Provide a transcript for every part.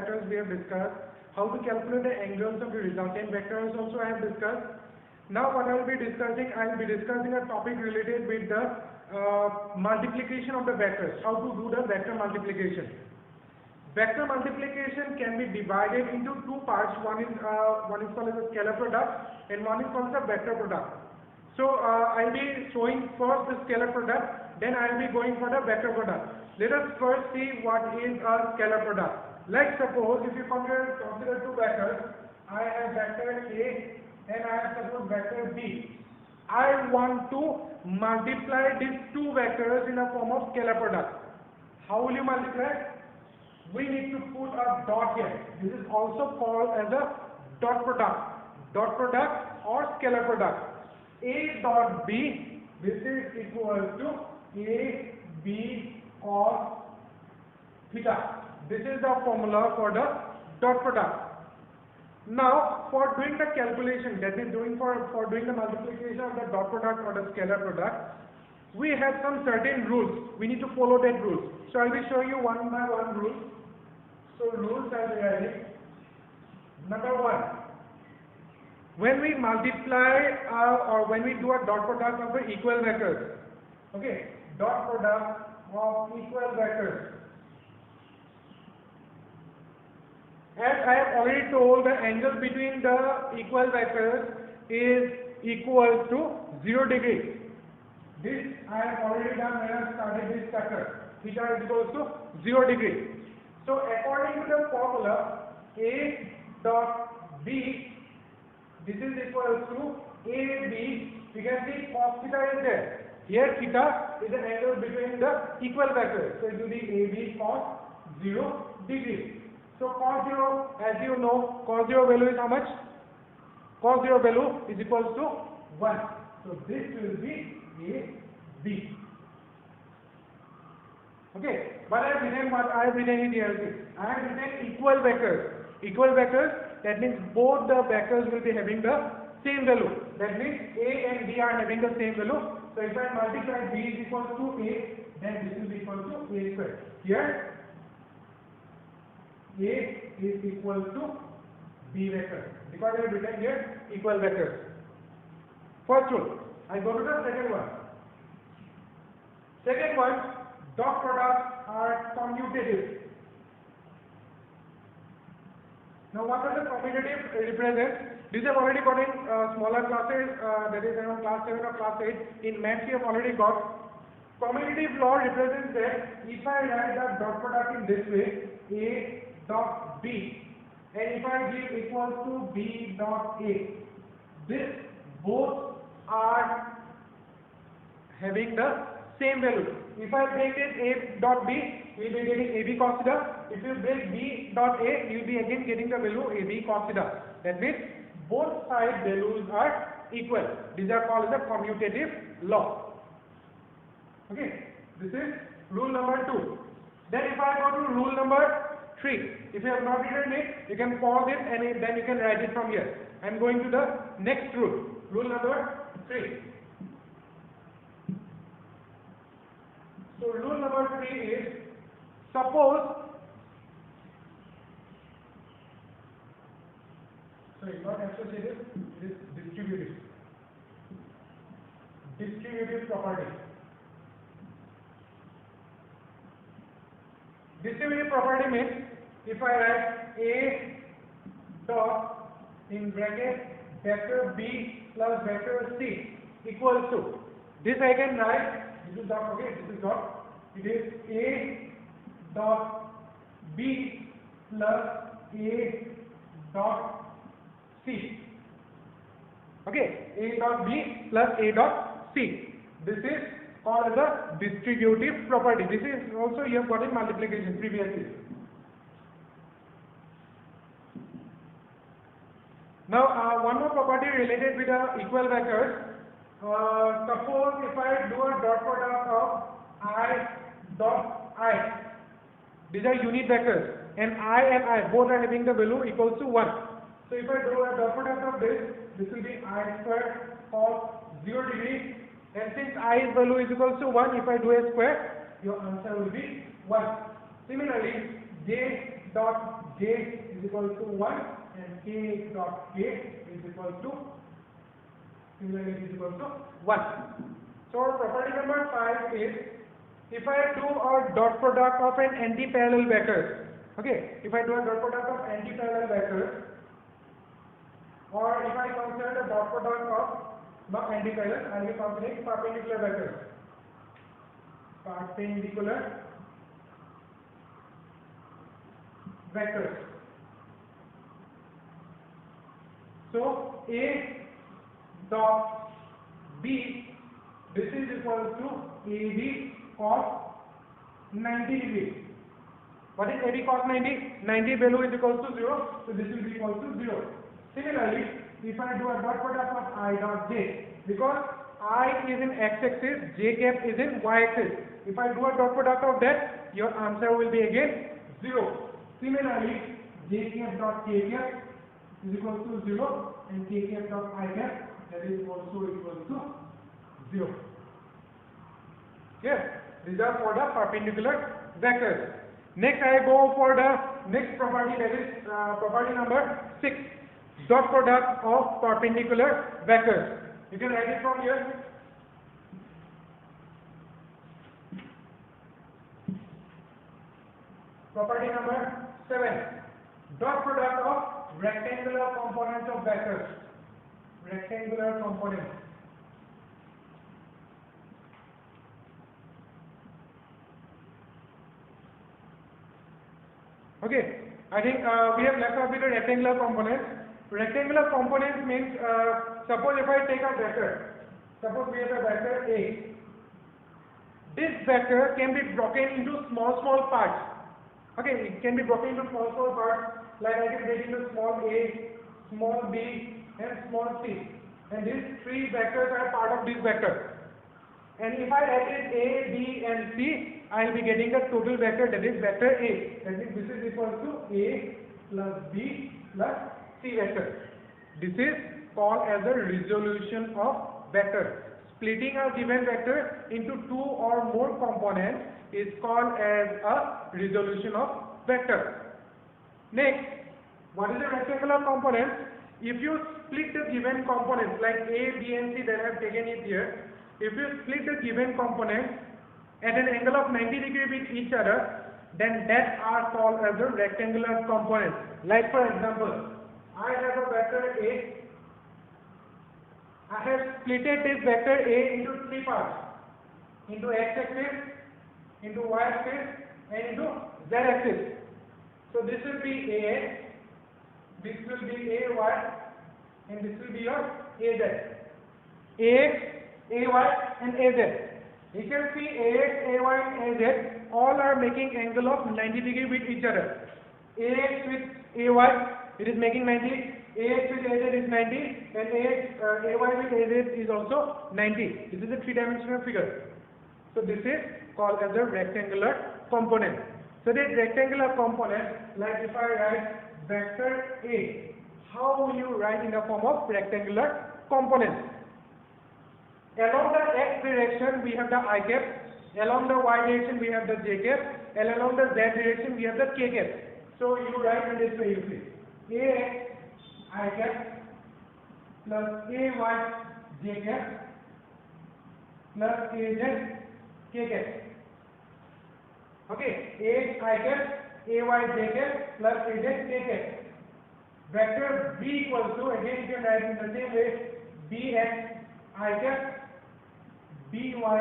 vectors we have discussed. How to calculate the angles of the resultant vectors also I have discussed. Now what I will be discussing, I will be discussing a topic related with the multiplication of the vectors. How to do the vector multiplication. Vector multiplication can be divided into two parts. One is called as a scalar product and one is called as a vector product. So I will be showing first the scalar product, then I will be going for the vector product. Let us first see what is a scalar product. Let's suppose if you consider two vectors, I have vector A and I have suppose vector B. I want to multiply these two vectors in a form of scalar product. How will you multiply? We need to put a dot here. This is also called as a dot product or scalar product. A dot B, this is equal to A B cos theta. This is the formula for the dot product. Now, for doing the calculation, that is for doing the multiplication of the dot product or the scalar product, we have some certain rules. We need to follow that rules. So I will show you one by one rules. So rules are ready. Number one, when we multiply or when we do a dot product of the equal vectors, okay, dot product of equal vectors. As I have already told, the angle between the equal vectors is equal to 0 degree. This I have already done when I started this chapter. Theta is equal to 0 degree. So according to the formula, A dot B, this is equal to AB. You can see cos theta is there. Here theta is the angle between the equal vectors. So it will be AB cos 0 degree. So cos 0, as you know, cos 0 value is how much? Cos 0 value is equal to 1. So this will be AB. Okay, but I have written what I have written it here. I have written equal vectors. Equal vectors, that means both the vectors will be having the same value. That means A and B are having the same value. So if I multiply B is equal to A, then this will be equal to A square. Here, A is equal to B vector. Because I have written here equal vectors. First rule. I go to the second one. Second one, dot products are commutative. Now what does the commutative represent? These have already got in smaller classes, that is around class 7 or class 8. In maths you have already got. Commutative law represents that if I write the dot product in this way, A dot B, and if I give equals to B dot A, this both are having the same value. If I break it A dot B, we will be getting AB cos theta. If you break B dot A, you will be again getting the value AB cos theta. That means both side values are equal. These are called the commutative law. Okay, this is rule number 2. Then if I go to rule number 3, if you have not written it, you can pause it and then you can write it from here. I am going to the next rule. Rule number 3. So rule number 3 is, suppose, not associative, it is distributive. Distributive property. Distributive property means, if I write A dot in bracket vector B plus vector C equals to, this I can write, this is dot, okay, this is dot, it is A dot B plus A dot C. Okay, A dot B plus A dot C. This is called as a distributive property. This is also you have got in multiplication previously. Now one more property related with equal vectors. Suppose if I do a dot product of I dot I. These are unit vectors and I both are having the value equals to 1. So if I do a dot product of this will be I squared cos 0 degree, and since i's value is equals to 1, if I do a square, your answer will be 1. Similarly, j dot j is equal to 1 and k dot k is equal to, similarly is equal to 1. So our property number 5 is, if I do a dot product of an anti-parallel vector, okay, if I do a dot product of anti-parallel vector, or if I consider the dot product of not anti-parallel, I will be considering perpendicular vectors. Perpendicular vectors. So A dot B, this is equal to AB cos 90 degree. What is AB cos 90? 90 value is equal to 0, so this will be equal to 0. Similarly, if I do a dot product of I dot j, because I is in x-axis, j cap is in y-axis. If I do a dot product of that, your answer will be again 0. Similarly, j cap dot k cap is equal to 0 and k cap dot I cap, that is also equal to 0. Yes, these are for the perpendicular vectors. Next I go for the next property, that is property number 6, dot product of perpendicular vectors. You can write it from here. Property number 7, dot product of rectangular components of vectors. Rectangular components. Okay, I think we have left out with the rectangular components. Rectangular components means, suppose if I take a vector, suppose we have a vector A. This vector can be broken into small parts. Okay, it can be broken into small parts, like I can break into small a, small b and small c. And these three vectors are part of this vector. And if I add a, b and c, I will be getting the total vector, that is vector A. That means this is equal to A plus B plus C vector. This is called as a resolution of vector. Splitting a given vector into two or more components is called as a resolution of vector. Next, what is a rectangular component? If you split the given components like A, B and C that I have taken it here, if you split the given components at an angle of 90 degree with each other, then that are called as a rectangular component. Like for example, I have a vector A. I have splitted this vector A into three parts, into x-axis, into y-axis and into z-axis. So this will be AX, this will be AY and this will be your AZ. AX, AY and AZ. You can see AX, AY and AZ all are making angle of 90 degree with each other. AX with AY, it is making 90, AX with AZ is 90 and AY with AZ is also 90. This is a three-dimensional figure. So this is called as a rectangular component. So this rectangular component, like if I write vector A, how will you write in the form of rectangular component? Along the x direction we have the I cap, along the y direction we have the j cap, and along the z direction we have the k cap. So you write in this way, you see ax I cap plus ay j cap plus az k cap. Okay, ax I cap, ay j cap plus az k cap. Vector b equals to, again you can write in the same way, bx I cap by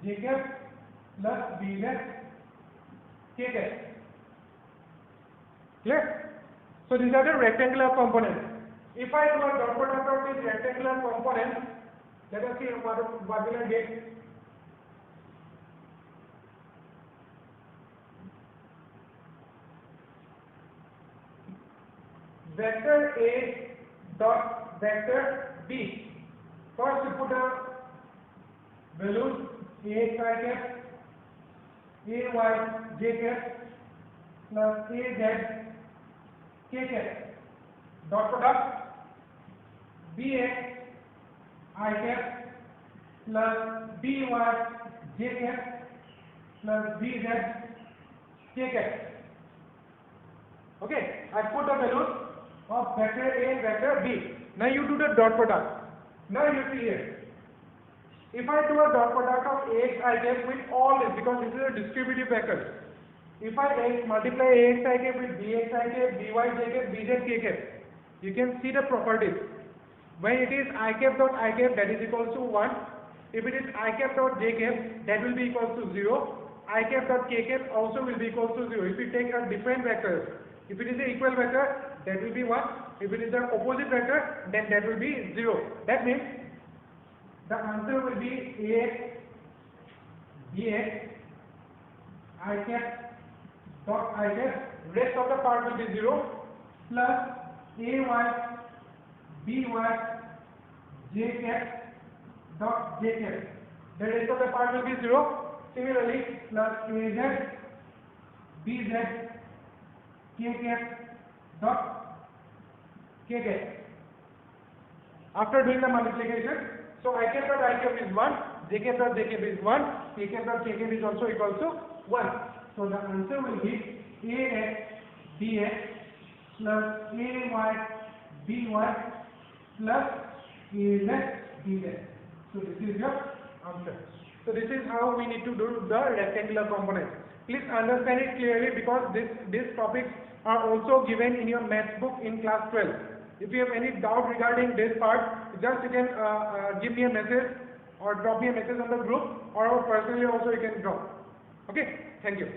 j cap plus bz k cap. Clear? So these are the rectangular components. If I do a dot product of this rectangular component, let us see what will I get. Vector A dot vector B. First you put a values ax I cap, ay j cap plus az k cap. Dot product bx I cap plus by j cap plus bz k cap. Okay, I put the values of vector A and vector B. Now you do the dot product. Now you see here. If I do a dot product of Ax I cap with all this, because this is a distributive vector. If I multiply Ax I cap with Bx I cap, By j cap, Bz k cap, you can see the properties. When it is I cap dot I cap, that is equal to 1. If it is I cap dot j cap, that will be equal to 0. I cap dot k cap also will be equal to 0. If we take a different vectors, if it is an equal vector, that will be 1. If it is an opposite vector, then that will be 0. That means the answer will be Ax, Bx, I cap dot I cap, rest of the part will be 0, plus Ay, By, j cap dot j cap. The rest of the part will be 0. Similarly, plus Az, Bz, k cap dot k cap. After doing the multiplication, so I cap dot I cap is 1, j cap dot j cap is 1, k cap dot k cap is also equal to 1. So the answer will be Ax Bx plus Ay By plus Az Bz. So this is your answer. So this is how we need to do the rectangular component. Please understand it clearly, because these topics are also given in your maths book in class 12. If you have any doubt regarding this part, just you can give me a message or drop me a message on the group, or personally also you can drop. Okay, thank you.